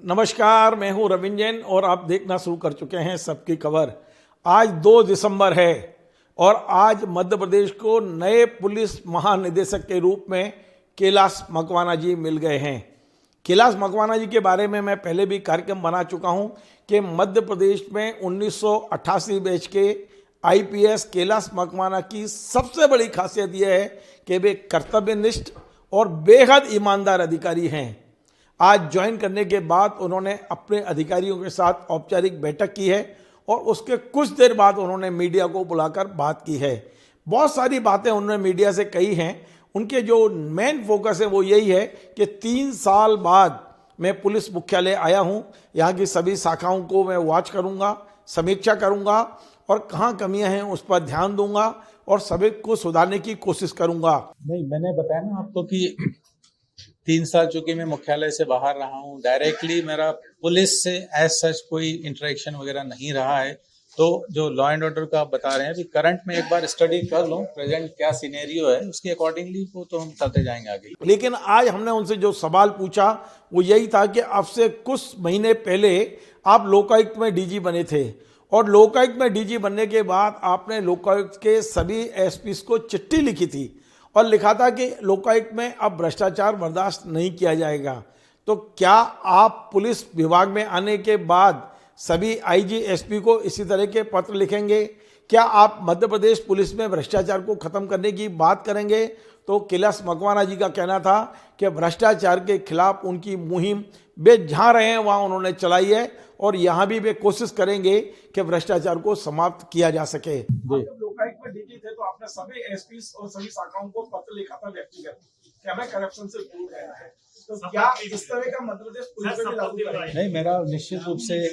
नमस्कार, मैं हूं रविंद्र जैन और आप देखना शुरू कर चुके हैं सबकी खबर। आज 2 दिसंबर है और आज मध्य प्रदेश को नए पुलिस महानिदेशक के रूप में कैलाश मकवाना जी मिल गए हैं। कैलाश मकवाना जी के बारे में मैं पहले भी कार्यक्रम बना चुका हूं कि मध्य प्रदेश में 1988 बैच के आईपीएस कैलाश मकवाना की सबसे बड़ी खासियत यह है कि वे कर्तव्यनिष्ठ और बेहद ईमानदार अधिकारी हैं। आज ज्वाइन करने के बाद उन्होंने अपने अधिकारियों के साथ औपचारिक बैठक की है और उसके कुछ देर बाद उन्होंने मीडिया को बुलाकर बात की है। बहुत सारी बातें उन्होंने मीडिया से कही हैं। उनके जो मेन फोकस है वो यही है कि 3 साल बाद मैं पुलिस मुख्यालय आया हूं, यहाँ की सभी शाखाओं को मैं वॉच करूंगा, समीक्षा करूंगा और कहाँ कमियां हैं उस पर ध्यान दूंगा और सभी को सुधारने की कोशिश करूंगा। नहीं, मैंने बताया ना आपको कि 3 साल चूंकि मैं मुख्यालय से बाहर रहा हूँ, डायरेक्टली मेरा पुलिस से एज सच कोई इंटरेक्शन वगैरह नहीं रहा है। तो जो लॉ एंड ऑर्डर का आप बता रहे हैं, अभी करंट में एक बार स्टडी कर लो, प्रेजेंट क्या सिनेरियो है, उसके अकॉर्डिंगली वो तो हम करते जाएंगे आगे। लेकिन आज हमने उनसे जो सवाल पूछा वो यही था कि अब से कुछ महीने पहले आप लोकायुक्त में डीजी बने थे और लोकायुक्त में डीजी बनने के बाद आपने लोकायुक्त के सभी एसपीस को चिट्ठी लिखी थी और लिखा था कि लोकायुक्त में अब भ्रष्टाचार बर्दाश्त नहीं किया जाएगा। तो क्या आप पुलिस विभाग में आने के बाद सभी आईजी एसपी को इसी तरह के पत्र लिखेंगे? क्या आप मध्य प्रदेश पुलिस में भ्रष्टाचार को खत्म करने की बात करेंगे? तो कैलाश मकवाना जी का कहना था कि भ्रष्टाचार के खिलाफ उनकी मुहिम वे जहाँ रहे हैं वहाँ उन्होंने चलाई है और यहाँ भी वे कोशिश करेंगे कि भ्रष्टाचार को समाप्त किया जा सके। लोकायुक्त में डीजी थे तो आपने सभी एसपी और सभी शाखाओं को पत्र लिखा था व्यक्तिगत कि हमें करप्शन से दूर रहना है। तो क्या इस तरह का मध्य प्रदेश पुलिस में भी लागू करेंगे? नहीं, मेरा निश्चित रूप से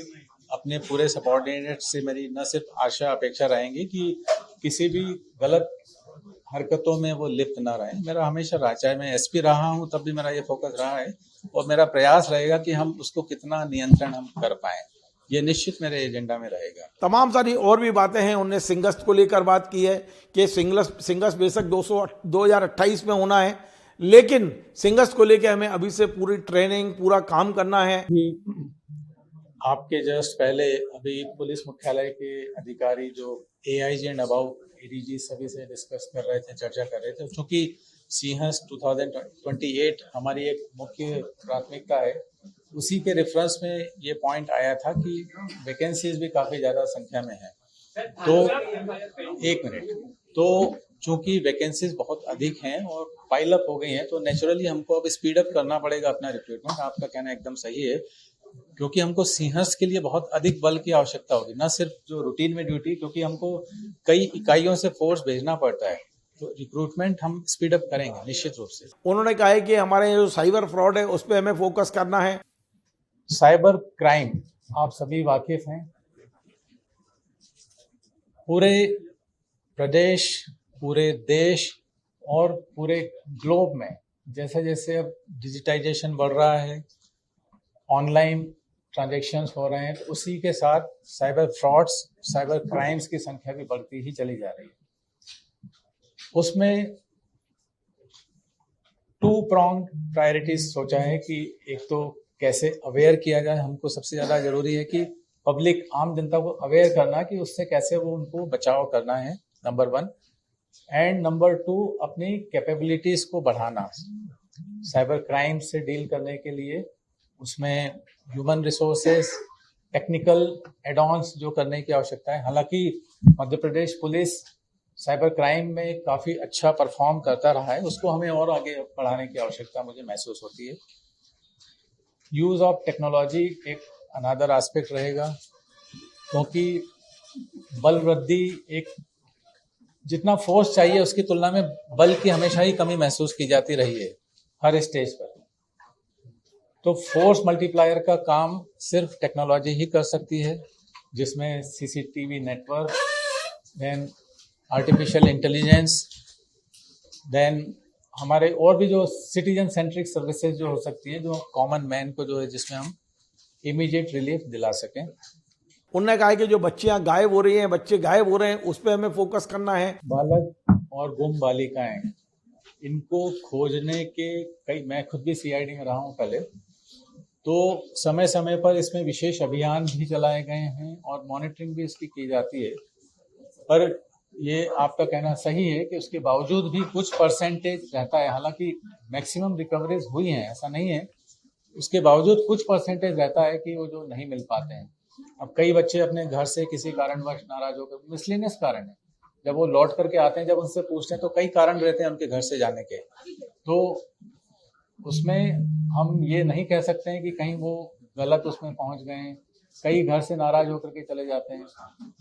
अपने पूरे सबॉर्डिनेट से मेरी न सिर्फ आशा अपेक्षा रहेंगी कि किसी भी गलत हरकतों में वो लिप्त ना रहे। मेरा हमेशा रहा, चाहे मैं एसपी रहा हूं तब भी मेरा ये फोकस रहा है और मेरा प्रयास रहेगा कि हम उसको कितना नियंत्रण हम कर पाए, ये निश्चित मेरे एजेंडा में रहेगा। तमाम सारी और भी बातें हैं। उनने सिंगस्त को लेकर बात की है कि सिंगस्त बेशक 2028 में होना है, लेकिन सिंगस्त को लेकर हमें अभी से पूरी ट्रेनिंग पूरा काम करना है। आपके जस्ट पहले अभी पुलिस मुख्यालय के अधिकारी जो एआईजी एंड अबव एडीजी सभी से डिस्कस कर रहे थे, चर्चा कर रहे थे। चूंकि सिंहस्थ 2028 हमारी एक मुख्य प्राथमिकता है, उसी के रेफरेंस में ये पॉइंट आया था कि वैकेंसीज भी काफी ज्यादा संख्या में है। तो एक मिनट, तो चूंकि वैकेंसीज बहुत अधिक हैं और पाइल अप हो गई हैं, तो नेचुरली हमको अब स्पीड अप करना पड़ेगा अपना रिक्रूटमेंट। आपका कहना एकदम सही है, क्योंकि हमको सिंहस्थ के लिए बहुत अधिक बल की आवश्यकता होगी, न सिर्फ जो रूटीन में ड्यूटी, क्योंकि हमको कई इकाइयों से फोर्स भेजना पड़ता है। तो रिक्रूटमेंट हम स्पीड अप करेंगे निश्चित रूप से। उन्होंने कहा है कि हमारे जो साइबर फ्रॉड है उस पर हमें फोकस करना है। साइबर क्राइम आप सभी वाकिफ हैं, पूरे प्रदेश, पूरे देश और पूरे ग्लोब में जैसे जैसे अब डिजिटाइजेशन बढ़ रहा है, ऑनलाइन ट्रांजैक्शंस हो रहे हैं, तो उसी के साथ साइबर फ्रॉड्स, साइबर क्राइम्स की संख्या भी बढ़ती ही चली जा रही है। उसमें 2 pronged प्रायोरिटीज सोचा है कि एक तो कैसे अवेयर किया जाए। हमको सबसे ज्यादा जरूरी है कि पब्लिक, आम जनता को अवेयर करना कि उससे कैसे वो उनको बचाव करना है, नंबर 1। एंड नंबर 2, अपनी कैपेबिलिटीज को बढ़ाना साइबर क्राइम से डील करने के लिए। उसमें ह्यूमन रिसोर्सेज, टेक्निकल एडॉन्स जो करने की आवश्यकता है। हालांकि Madhya Pradesh police cyber crime में काफ़ी अच्छा परफॉर्म करता रहा है, उसको हमें और आगे बढ़ाने की आवश्यकता मुझे महसूस होती है। यूज़ ऑफ टेक्नोलॉजी एक अनदर एस्पेक्ट रहेगा, क्योंकि बल वृद्धि, एक जितना फोर्स चाहिए उसकी तुलना में बल की हमेशा ही कमी महसूस की जाती रही है हर स्टेज पर। तो फोर्स मल्टीप्लायर का काम सिर्फ टेक्नोलॉजी ही कर सकती है, जिसमें CCTV network, then artificial intelligence, then हमारे और भी जो सिटीजन सेंट्रिक सर्विसेज जो हो सकती है, जो कॉमन मैन को जो है, जिसमें हम इमीडिएट रिलीफ दिला सकें। उन्होंने कहा कि जो बच्चियां गायब हो रही हैं, बच्चे गायब हो रहे हैं, उस पर हमें फोकस करना है। बालक और गुम बालिकाएं, इनको खोजने के कई, मैं खुद भी सीआईडी में रहा हूँ पहले, तो समय समय पर इसमें विशेष अभियान भी चलाए गए हैं और मॉनिटरिंग भी इसकी की जाती है। पर ये आपका कहना सही है कि उसके बावजूद भी कुछ परसेंटेज रहता है, हालांकि मैक्सिमम रिकवरीज हुई हैं, ऐसा नहीं है, उसके बावजूद कुछ परसेंटेज रहता है कि वो जो नहीं मिल पाते हैं। अब कई बच्चे अपने घर से किसी कारणवश नाराज होकर, मिसलिनियस कारण है, जब वो लौट करके आते हैं, जब उनसे पूछते हैं तो कई कारण रहते हैं उनके घर से जाने के, तो उसमें हम ये नहीं कह सकते हैं कि कहीं वो गलत उसमें पहुंच गए हैं। कई घर से नाराज होकर के चले जाते हैं,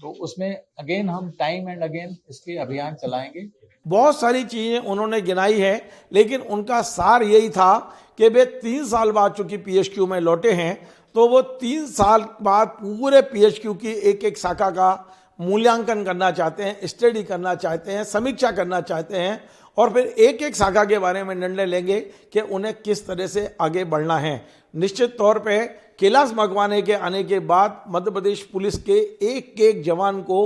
तो उसमें अगेन हम टाइम एंड अगेन इसके अभियान चलाएंगे। बहुत सारी चीजें उन्होंने गिनाई है, लेकिन उनका सार यही था कि वे 3 साल बाद चूंकि पीएचक्यू में लौटे हैं, तो वो 3 साल बाद पूरे पीएचक्यू की एक एक शाखा का मूल्यांकन करना चाहते हैं, स्टडी करना चाहते हैं, समीक्षा करना चाहते हैं और फिर एक एक शाखा के बारे में निर्णय लेंगे कि उन्हें किस तरह से आगे बढ़ना है। निश्चित तौर पे कैलाश मकवाने के आने के बाद मध्य प्रदेश पुलिस के एक एक जवान को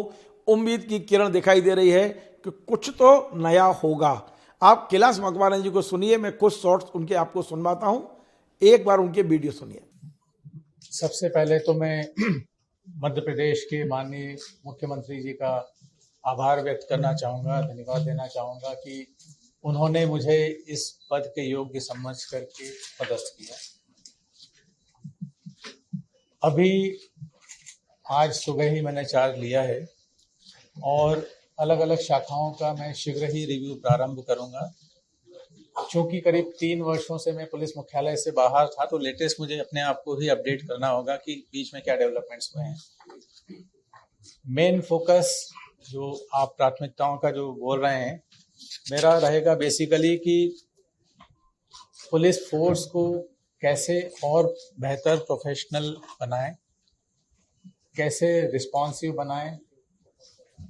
उम्मीद की किरण दिखाई दे रही है कि कुछ तो नया होगा। आप कैलाश मकवाना जी को सुनिए, मैं कुछ शॉर्ट्स उनके आपको सुनवाता हूं, एक बार उनके वीडियो सुनिए। सबसे पहले तो मैं मध्य प्रदेश के माननीय मुख्यमंत्री जी का आभार व्यक्त करना चाहूँगा, धन्यवाद देना चाहूँगा कि उन्होंने मुझे इस पद के योग्य समझ करके पदस्थ किया। अभी आज सुबह ही मैंने चार्ज लिया है और अलग अलग शाखाओं का मैं शीघ्र ही रिव्यू प्रारंभ करूँगा। चूँकि करीब 3 वर्षों से मैं पुलिस मुख्यालय से बाहर था, तो लेटेस्ट मुझे अपने आप को ही अपडेट करना होगा कि बीच में क्या डेवलपमेंट्स हुए हैं। मेन फोकस जो आप प्राथमिकताओं का जो बोल रहे हैं, मेरा रहेगा बेसिकली कि पुलिस फोर्स को कैसे और बेहतर प्रोफेशनल बनाएं, कैसे रिस्पॉन्सिव बनाएं,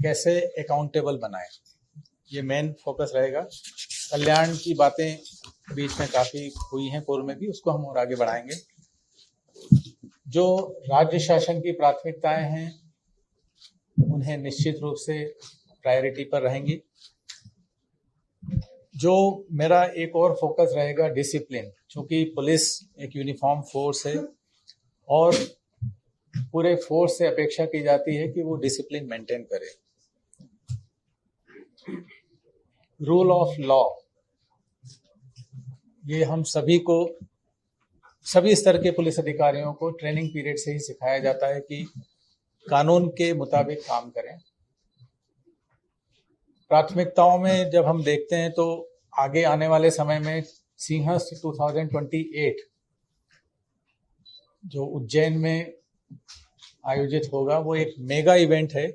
कैसे अकाउंटेबल बनाएं, ये मेन फोकस रहेगा। कल्याण की बातें बीच में काफ़ी हुई हैं पूर्व में भी, उसको हम और आगे बढ़ाएंगे। जो राज्य शासन की प्राथमिकताएं हैं उन्हें निश्चित रूप से प्रायोरिटी पर रहेंगी। जो मेरा एक और फोकस रहेगा डिसिप्लिन, क्योंकि पुलिस एक यूनिफॉर्म फोर्स है और पूरे फोर्स से अपेक्षा की जाती है कि वो डिसिप्लिन मेंटेन करे। रूल ऑफ लॉ, ये हम सभी को, सभी स्तर के पुलिस अधिकारियों को ट्रेनिंग पीरियड से ही सिखाया जाता है कि कानून के मुताबिक काम करें। प्राथमिकताओं में जब हम देखते हैं तो आगे आने वाले समय में सिंहस्थ 2028 जो उज्जैन में आयोजित होगा, वो एक मेगा इवेंट है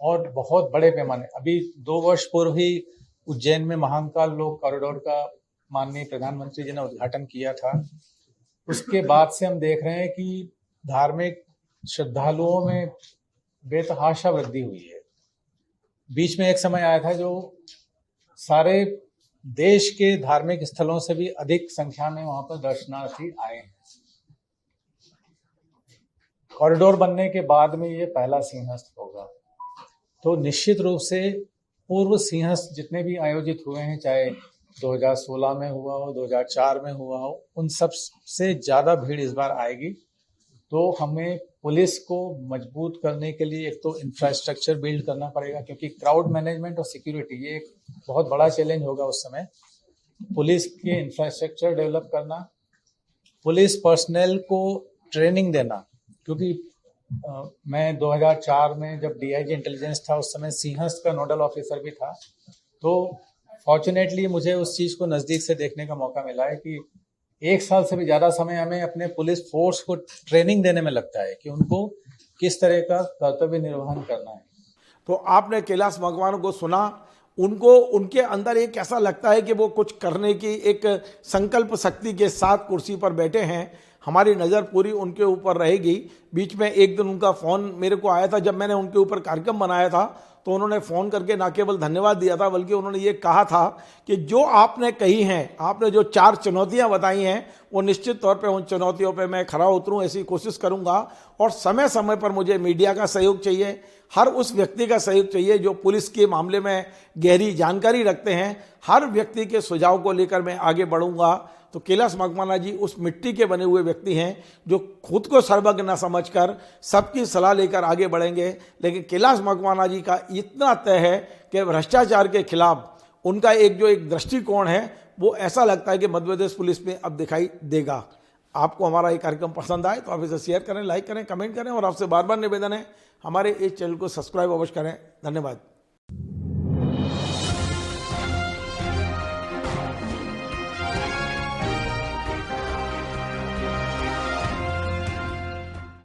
और बहुत बड़े पैमाने। अभी 2 वर्ष पूर्व ही उज्जैन में महाकाल लोक कॉरिडोर का माननीय प्रधानमंत्री जी ने उद्घाटन किया था। उसके बाद से हम देख रहे हैं कि धार्मिक श्रद्धालुओं में बेतहाशा वृद्धि हुई है। बीच में एक समय आया था जो सारे देश के धार्मिक स्थलों से भी अधिक संख्या में वहां पर दर्शनार्थी आए हैं। कॉरिडोर बनने के बाद में ये पहला सिंहस्थ होगा। तो निश्चित रूप से पूर्व सिंहस्थ जितने भी आयोजित हुए हैं, चाहे 2016 में हुआ हो, 2004 में हुआ हो, उन सब से ज़्यादा भीड़ इस बार आएगी। तो हमें पुलिस को मजबूत करने के लिए एक तो इंफ्रास्ट्रक्चर बिल्ड करना पड़ेगा, क्योंकि क्राउड मैनेजमेंट और सिक्योरिटी ये एक बहुत बड़ा चैलेंज होगा उस समय। पुलिस के इंफ्रास्ट्रक्चर डेवलप करना, पुलिस पर्सनल को ट्रेनिंग देना, क्योंकि मैं 2004 में जब डीआईजी इंटेलिजेंस था, उस समय सिंहस्थ का नोडल ऑफिसर भी था। तो फॉर्चुनेटली मुझे उस चीज़ को नज़दीक से देखने का मौका मिला है कि 1 साल से भी ज़्यादा समय हमें अपने पुलिस फोर्स को ट्रेनिंग देने में लगता है कि उनको किस तरह का कर्तव्य निर्वहन करना है। तो आपने कैलाश मकवाना को सुना, उनको उनके अंदर एक ऐसा लगता है कि वो कुछ करने की एक संकल्प शक्ति के साथ कुर्सी पर बैठे हैं। हमारी नज़र पूरी उनके ऊपर रहेगी। बीच में एक दिन उनका फ़ोन मेरे को आया था, जब मैंने उनके ऊपर कार्यक्रम बनाया था तो उन्होंने फ़ोन करके ना केवल धन्यवाद दिया था, बल्कि उन्होंने ये कहा था कि जो आपने कही हैं, आपने जो 4 चुनौतियां बताई हैं, वो निश्चित तौर पे उन चुनौतियों पे मैं खरा उतरूं, ऐसी कोशिश करूंगा। और समय समय पर मुझे मीडिया का सहयोग चाहिए, हर उस व्यक्ति का सहयोग चाहिए जो पुलिस के मामले में गहरी जानकारी रखते हैं। हर व्यक्ति के सुझाव को लेकर मैं आगे बढ़ूंगा। तो कैलाश मकवाना जी उस मिट्टी के बने हुए व्यक्ति हैं जो खुद को सर्वज्ञ न समझकर सबकी सलाह लेकर आगे बढ़ेंगे। लेकिन कैलाश मकवाना जी का इतना तय है कि भ्रष्टाचार के खिलाफ उनका एक दृष्टिकोण है, वो ऐसा लगता है कि मध्य प्रदेश पुलिस में अब दिखाई देगा। आपको हमारा ये कार्यक्रम पसंद आए तो आप इसे शेयर करें, लाइक करें, कमेंट करें और आपसे बार बार निवेदन है हमारे इस चैनल को सब्सक्राइब अवश्य करें। धन्यवाद।